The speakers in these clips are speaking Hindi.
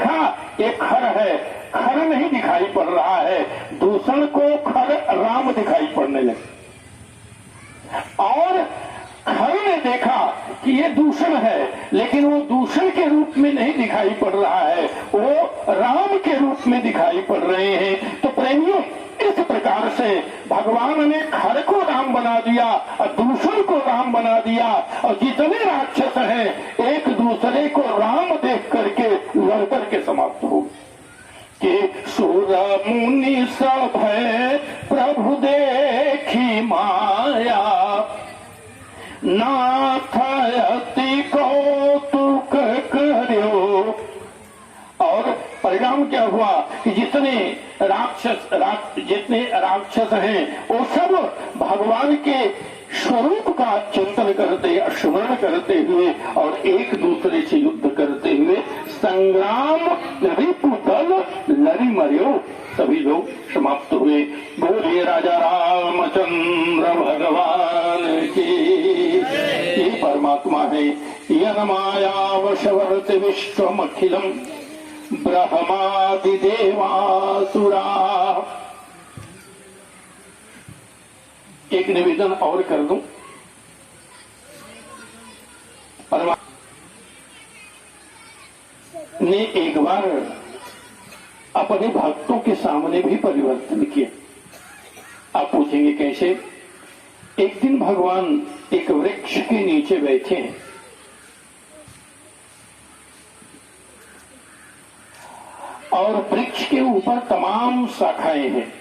देखा एक खर है, खर नहीं दिखाई पड़ रहा है, दूषण को खर राम दिखाई पड़ने लगे। और खर ने देखा कि ये दूषण है, लेकिन वो दूषण के रूप में नहीं दिखाई पड़ रहा है, वो राम के रूप में दिखाई पड़ रहे हैं। तो प्रेमियों, इस प्रकार से भगवान ने खर को राम बना दिया और दूषण को राम बना दिया, और जितने राक्षस हैं एक दूसरे को राम देख करके लड़ करके समाप्त हो कि सुर मुनि सब है प्रभु देखी माया, नाथ अति कौतुक करो। और परिणाम क्या हुआ कि जितने राक्षस हैं वो सब भगवान के स्वरूप का चिंतन करते, स्मरण करते हुए और एक दूसरे से युद्ध करते हुए संग्राम रिपु दल लड़ी मरियो, सभी लोग समाप्त हुए। बोलिए राजा रामचंद्र भगवान की। ये परमात्मा है। यन माया वशवर्ति विश्वमखिलम ब्रह्मादि देवासुरा। एक निवेदन और कर दूं, परमात्मा ने एक बार अपने भक्तों के सामने भी परिवर्तन किया। आप पूछेंगे कैसे? एक दिन भगवान एक वृक्ष के नीचे बैठे हैं और वृक्ष के ऊपर तमाम शाखाएं हैं,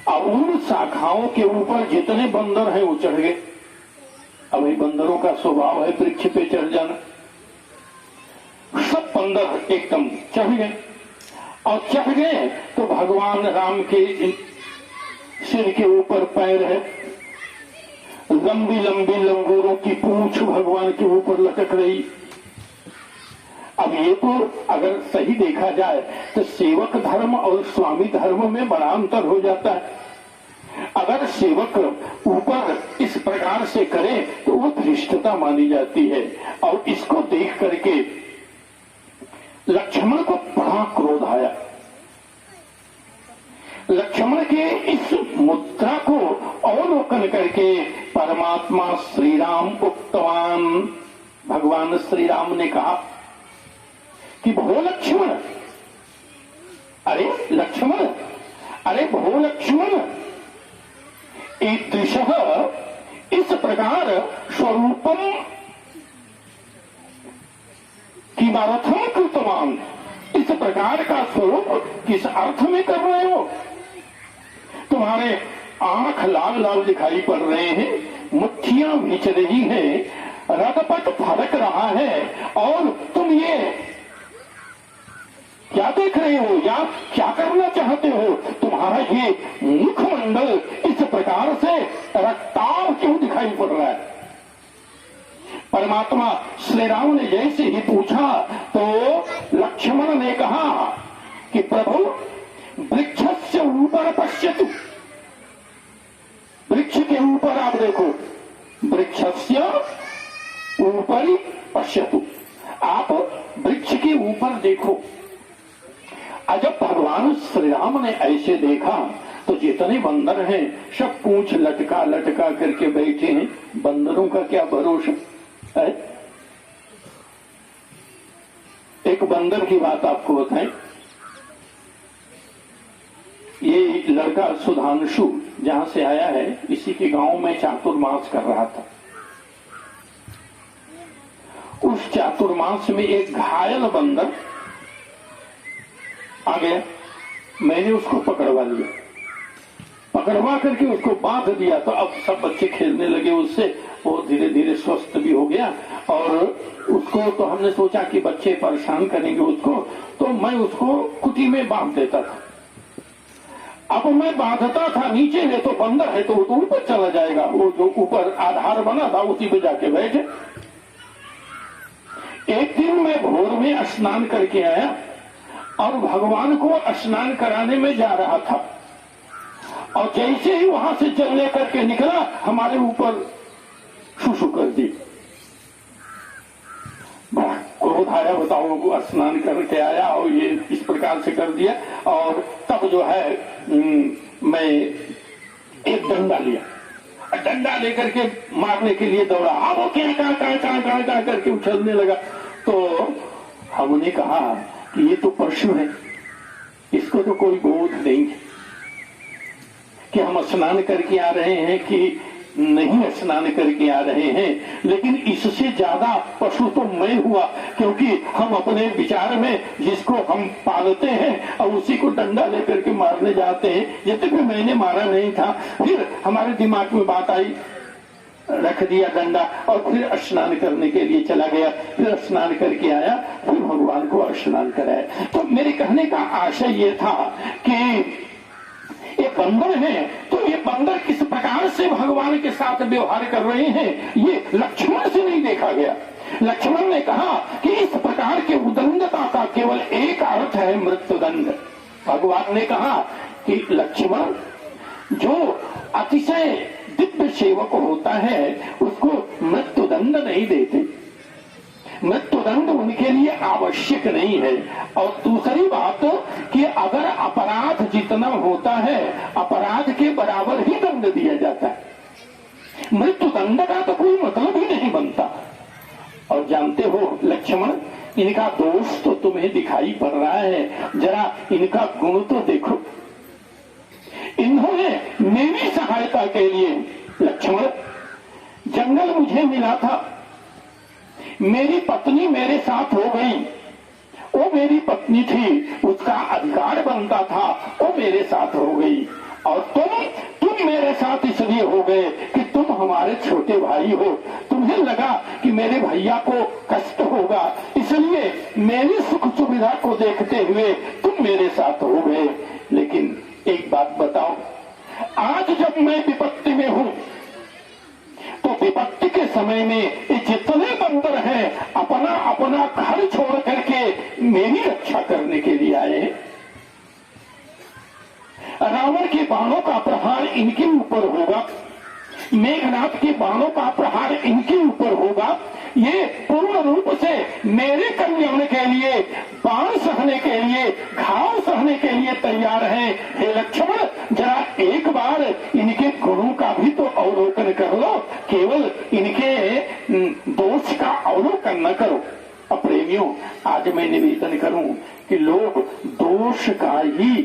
और उन शाखाओं के ऊपर जितने बंदर हैं वो चढ़ गए। अब ये बंदरों का स्वभाव है वृक्ष पे चढ़ जाना। सब बंदर एकदम चढ़ गए, और चढ़ गए तो भगवान राम के सिर के ऊपर पैर है, लंबी लंबी लंगूरों की पूंछ भगवान के ऊपर लटक रही। अब ये तो अगर सही देखा जाए तो सेवक धर्म और स्वामी धर्म में बड़ा अंतर हो जाता है। अगर सेवक ऊपर इस प्रकार से करे तो वो धृष्टता मानी जाती है, और इसको देख करके लक्ष्मण को बड़ा क्रोध आया। लक्ष्मण के इस मुद्रा को अवलोकन करके परमात्मा श्री राम उक्तवान, भगवान श्री राम ने कहा कि भो लक्ष्मण, अरे लक्ष्मण, अरे भो लक्ष्मण, ईदृशः इस प्रकार स्वरूपम किमर्थम कृतवान, इस प्रकार का स्वरूप किस अर्थ में कर रहे हो? तुम्हारे आंख लाल लाल दिखाई पड़ रहे हैं, मुट्ठियां भींच रही हैं, रदपट फड़क रहा है, और तुम ये क्या देख रहे हो या क्या करना चाहते हो? तुम्हारा ये मुखमंडल इस प्रकार से रक्ताभ क्यों दिखाई पड़ रहा है? परमात्मा श्री राम ने जैसे ही पूछा तो लक्ष्मण ने कहा कि प्रभु वृक्षस्य ऊपर पश्यतु, वृक्ष के ऊपर आप देखो, वृक्षस्य ऊपर पश्यतु, आप वृक्ष के ऊपर देखो। जब भगवान श्री राम ने ऐसे देखा तो जितने बंदर हैं सब पूंछ लटका लटका करके बैठे हैं। बंदरों का क्या भरोसा है? एक बंदर की बात आपको बताएं। ये लड़का सुधांशु जहां से आया है, इसी के गांव में चातुर्मास कर रहा था। उस चातुर्मास में एक घायल बंदर आ गया। मैंने उसको पकड़वा लिया, पकड़वा करके उसको बांध दिया। तो अब सब बच्चे खेलने लगे उससे, वो धीरे धीरे स्वस्थ भी हो गया। और उसको तो हमने सोचा कि बच्चे परेशान करेंगे उसको, तो मैं उसको कुटी में बांध देता था। अब मैं बांधता था नीचे में, तो बंदर है तो वो तो ऊपर चला जाएगा। वो जो ऊपर आधार बना था उसी पे जाके बैठे। एक दिन मैं भोर में स्नान करके आया और भगवान को स्नान कराने में जा रहा था, और जैसे ही वहां से जल लेकर के निकला, हमारे ऊपर सुसु कर दी। बड़ा क्रोध आया, बताओ, स्नान करके आया और ये इस प्रकार से कर दिया। और तब जो है मैं एक डंडा लिया, डंडा लेकर के मारने के लिए दौड़ा। अब वो क्या कहाँ करके उछलने लगा। तो हमने कहा कि ये तो परशु है, इसको तो कोई बोध नहीं है कि हम स्नान करके आ रहे हैं कि नहीं स्नान करके आ रहे हैं। लेकिन इससे ज्यादा पशु तो मैं हुआ, क्योंकि हम अपने विचार में जिसको हम पालते हैं और उसी को डंडा लेकर के मारने जाते हैं। यद्यपि मैंने मारा नहीं था, फिर हमारे दिमाग में बात आई, रख दिया डंडा और फिर स्नान करने के लिए चला गया। फिर स्नान करके आया, फिर भगवान को स्नान कराया। तो मेरे कहने का आशय ये था कि ये बंदर है, तो ये बंदर किस प्रकार से भगवान के साथ व्यवहार कर रहे हैं, ये लक्ष्मण से नहीं देखा गया। लक्ष्मण ने कहा कि इस प्रकार के उदंडता का केवल एक अर्थ है, मृत्युदंड। भगवान ने कहा कि लक्ष्मण, जो अतिशय दिव्य सेवक होता है उसको मृत्युदंड नहीं देते, मृत्युदंड उनके लिए आवश्यक नहीं है। और दूसरी बात कि अगर अपराध जितना होता है, अपराध के बराबर ही दंड दिया जाता है। मृत्युदंड का तो कोई मतलब ही नहीं बनता। और जानते हो लक्ष्मण, इनका दोष तो तुम्हें दिखाई पड़ रहा है, जरा इनका गुण तो देखो। इन्होंने मेरी सहायता के लिए, लक्ष्मण, जंगल मुझे मिला था, मेरी पत्नी मेरे साथ हो गई, वो मेरी पत्नी थी, उसका अधिकार बनता था, वो मेरे साथ हो गई। और तुम मेरे साथ इसलिए हो गए कि तुम हमारे छोटे भाई हो, तुम्हें लगा कि मेरे भैया को कष्ट होगा, इसलिए मेरी सुख सुविधा को देखते हुए तुम मेरे साथ हो गए। लेकिन एक बात बताओ, आज जब मैं विपत्ति में हूं, तो विपत्ति के समय में ये जितने बंदर हैं अपना अपना घर छोड़ करके मेरी रक्षा करने के लिए आए। रावण के बाणों का प्रहार इनके ऊपर होगा, मेघनाथ के बाणों का प्रहार इनके ऊपर होगा। ये पूर्ण रूप से मेरे कल्याण के लिए, बाण सहने के लिए, घाव सहने के लिए तैयार है। हे लक्ष्मण, जरा एक बार इनके गुणों का भी तो अवलोकन कर लो, केवल इनके दोष का अवलोकन न करो। प्रेमियों, आज मैं निवेदन करूं कि लोग दोष का ही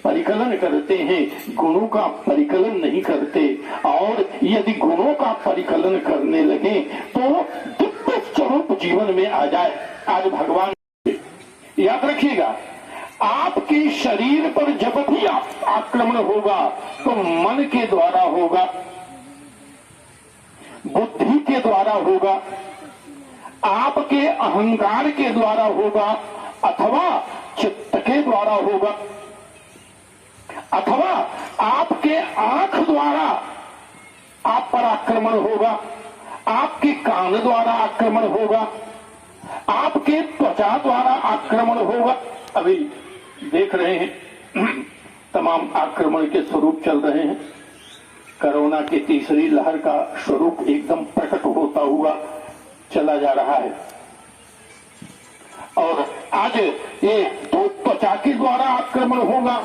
परिकलन करते हैं, गुणों का परिकलन नहीं करते। और यदि गुणों का परिकलन करने लगे तो दिव्य स्वरूप जीवन में आ जाए। आज भगवान, याद रखिएगा, आपके शरीर पर जब भी आक्रमण होगा तो मन के द्वारा होगा, बुद्धि के द्वारा होगा, आपके अहंकार के द्वारा होगा, अथवा चित्त के द्वारा होगा, अथवा आपके आंख द्वारा आप पर आक्रमण होगा, आपके कान द्वारा आक्रमण होगा, आपके त्वचा द्वारा आक्रमण होगा। अभी देख रहे हैं तमाम आक्रमण के स्वरूप चल रहे हैं। कोरोना की तीसरी लहर का स्वरूप एकदम प्रकट होता हुआ चला जा रहा है। और आज ये तो त्वचा के द्वारा आक्रमण होगा,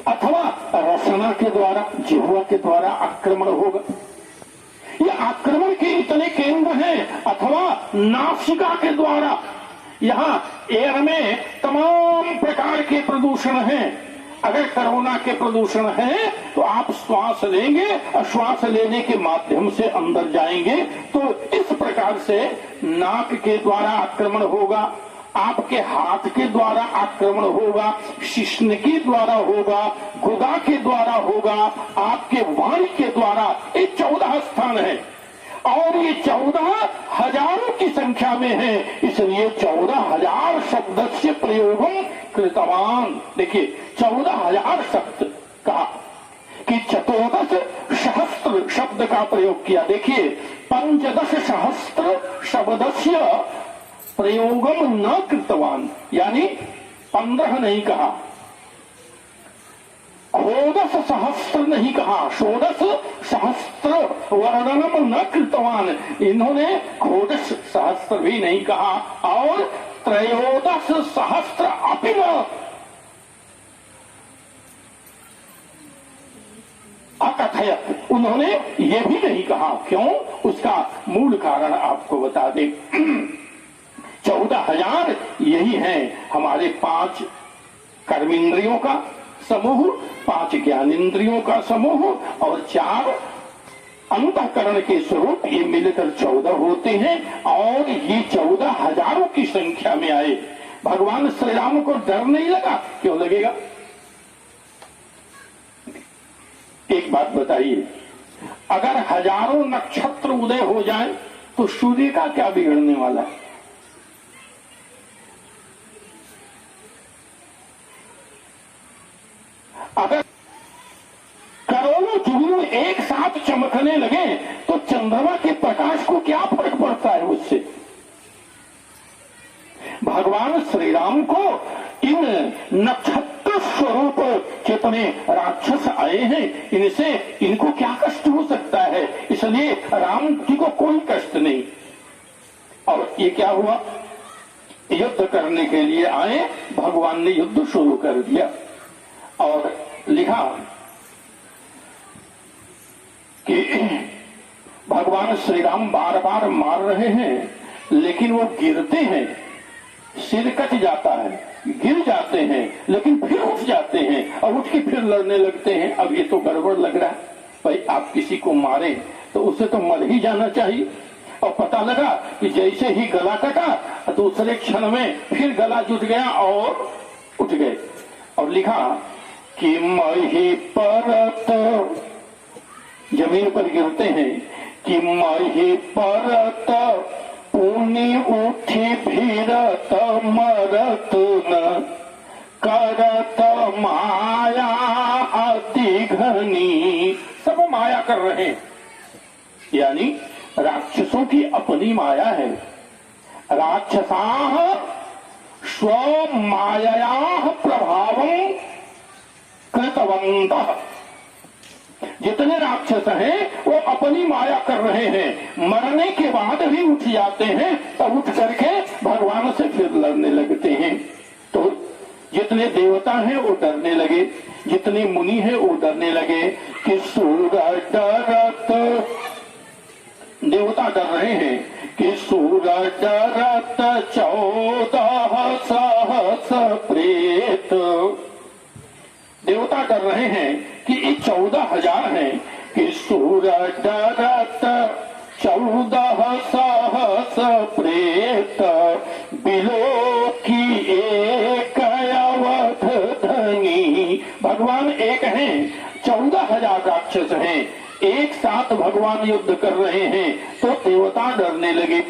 अथवा रसना के द्वारा, जिह्वा के द्वारा आक्रमण होगा। ये आक्रमण के इतने केंद्र हैं। अथवा नासिका के द्वारा, यहाँ एयर में तमाम प्रकार के प्रदूषण हैं। अगर कोरोना के प्रदूषण है तो आप श्वास लेंगे और श्वास लेने के माध्यम से अंदर जाएंगे, तो इस प्रकार से नाक के द्वारा आक्रमण होगा, आपके हाथ के द्वारा आक्रमण होगा, शिश्न के द्वारा होगा, गुदा के द्वारा होगा, आपके वाणी के द्वारा। ये 14 स्थान है और ये 14 हजारों की संख्या में है, इसलिए 14,000 शब्द से प्रयोगम कृतवान। देखिए 14,000 शब्द कहा कि 14 सहस्त्र शब्द का प्रयोग किया। देखिए 15 सहस्त्र शब्दस्य प्रयोगम न कृतवान, यानी 15 नहीं कहा, षोडश सहस्त्र नहीं कहा, षोडश सहस्त्र वर्णनम न कृतवान, इन्होंने षोडश सहस्त्र भी नहीं कहा और त्रयोदश सहस्त्र अपि न अकथयत, उन्होंने ये भी नहीं कहा। क्यों? उसका मूल कारण आपको बता दें। 14,000 यही है हमारे 5 कर्मेंद्रियों का समूह, 5 ज्ञानेंद्रियों का समूह और 4 अंतःकरण के स्वरूप, ये मिलकर 14 होते हैं और ये 14,000 की संख्या में आए। भगवान श्री राम को डर नहीं लगा? क्यों लगेगा? एक बात बताइए, अगर हजारों नक्षत्र उदय हो जाए तो सूर्य का क्या बिगड़ने वाला है? अगर करोड़ों जुगनू एक साथ चमकने लगे तो चंद्रमा के प्रकाश को क्या फर्क पड़ता है उससे? भगवान श्री राम को इन नक्षत्र स्वरूप जितने राक्षस आए हैं, इनसे इनको क्या कष्ट हो सकता है? इसलिए राम जी को कोई कष्ट नहीं। और ये क्या हुआ? युद्ध करने के लिए आए, भगवान ने युद्ध शुरू कर दिया और लिखा कि भगवान श्री राम बार बार मार रहे हैं, लेकिन वो गिरते हैं, सिर कट जाता है, गिर जाते हैं, लेकिन फिर उठ जाते हैं और उठ के फिर लड़ने लगते हैं। अब ये तो गड़बड़ लग रहा है। भाई आप किसी को मारे तो उसे तो मर ही जाना चाहिए। और पता लगा कि जैसे ही गला कटा दूसरे क्षण में फिर गला जुट गया और उठ गए। और लिखा कि मही परत, जमीन पर गिरते हैं, कि मही परत पुनि उठी भीरत मरत न करत माया अति घनी। सब माया कर रहे हैं, यानी राक्षसों की अपनी माया है। राक्षसाः स्व मायायाः प्रभावं कृतवन्तः। जितने राक्षस हैं वो अपनी माया कर रहे हैं, मरने के बाद भी उठ जाते हैं, तब उठ करके भगवान से फिर लड़ने लगते हैं। तो जितने देवता हैं वो डरने लगे, जितने मुनि हैं वो डरने लगे कि सूरज डरत, देवता डर रहे हैं कि सूरज डरत 14 सहस प्रेत। देवता डर रहे हैं कि ये 14,000 हैं कि सूरज डरत 14 सहस प्रेत बिलो की एक अवध धनी। भगवान एक हैं, 14,000 राक्षस हैं, एक साथ भगवान युद्ध कर रहे हैं, तो देवता डरने लगे।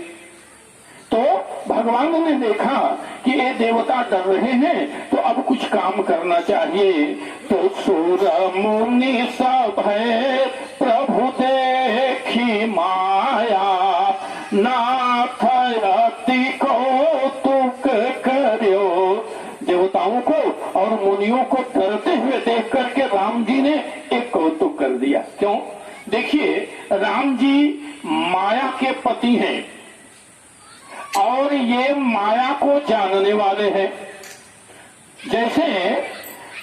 तो भगवान ने देखा कि ये देवता डर रहे हैं, तो अब कुछ काम करना चाहिए। तो सूर मुनि सब है प्रभु देखी माया, नाथ अति कौतुक करो। देवताओं को और मुनियों को डरते हुए देख करके राम जी ने एक कौतुक कर दिया। क्यों? देखिए, राम जी माया के पति हैं और ये माया को जानने वाले हैं। जैसे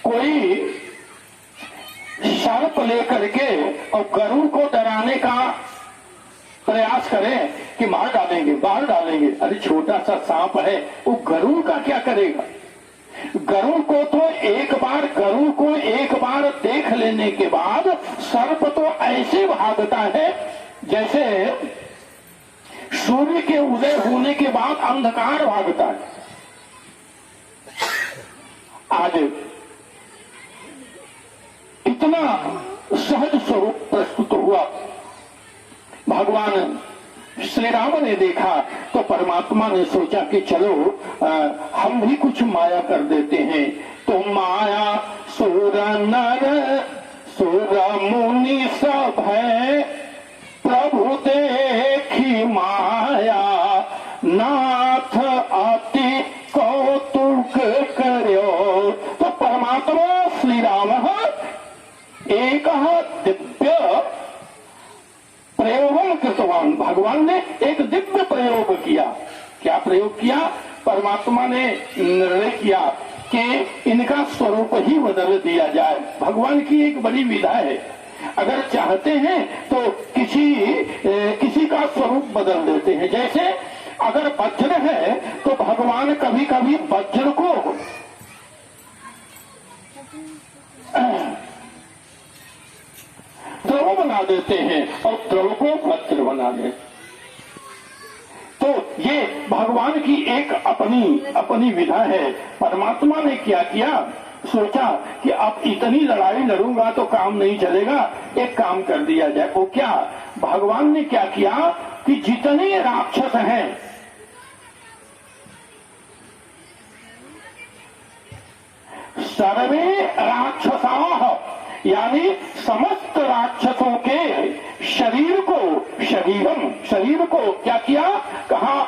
कोई सर्प लेकर के और गरुड़ को डराने का प्रयास करे कि मार डालेंगे, मार डालेंगे। अरे छोटा सा सांप है, वो गरुड़ का क्या करेगा? गरुड़ को एक बार देख लेने के बाद सर्प तो ऐसे भागता है जैसे सूर्य के उदय होने के बाद अंधकार भागता है। आज इतना सहज स्वरूप प्रस्तुत हुआ। भगवान श्री राम ने देखा तो परमात्मा ने सोचा कि चलो हम भी कुछ माया कर देते हैं। तो माया सुर नर सुर मुनि सब है प्रभु देखी माया, नाथ अति कौतुक करो। तो परमात्मा श्री राम एक दिव्य प्रयोगम कृतवान, भगवान ने एक दिव्य प्रयोग किया। क्या प्रयोग किया? परमात्मा ने निर्णय किया कि इनका स्वरूप ही बदल दिया जाए। भगवान की एक बड़ी विधा है, अगर चाहते हैं तो किसी का स्वरूप बदल देते हैं। जैसे अगर वज्र है तो भगवान कभी कभी वज्र को द्रव बना देते हैं और द्रव को वज्र बना देते। तो ये भगवान की एक अपनी विधा है। परमात्मा ने क्या किया, सोचा कि अब इतनी लड़ाई लड़ूंगा तो काम नहीं चलेगा, एक काम कर दिया जाए। वो क्या? भगवान ने क्या किया कि जितने राक्षस हैं सर्वे राक्षसाः, यानी समस्त राक्षसों के शरीर को क्या किया, कहा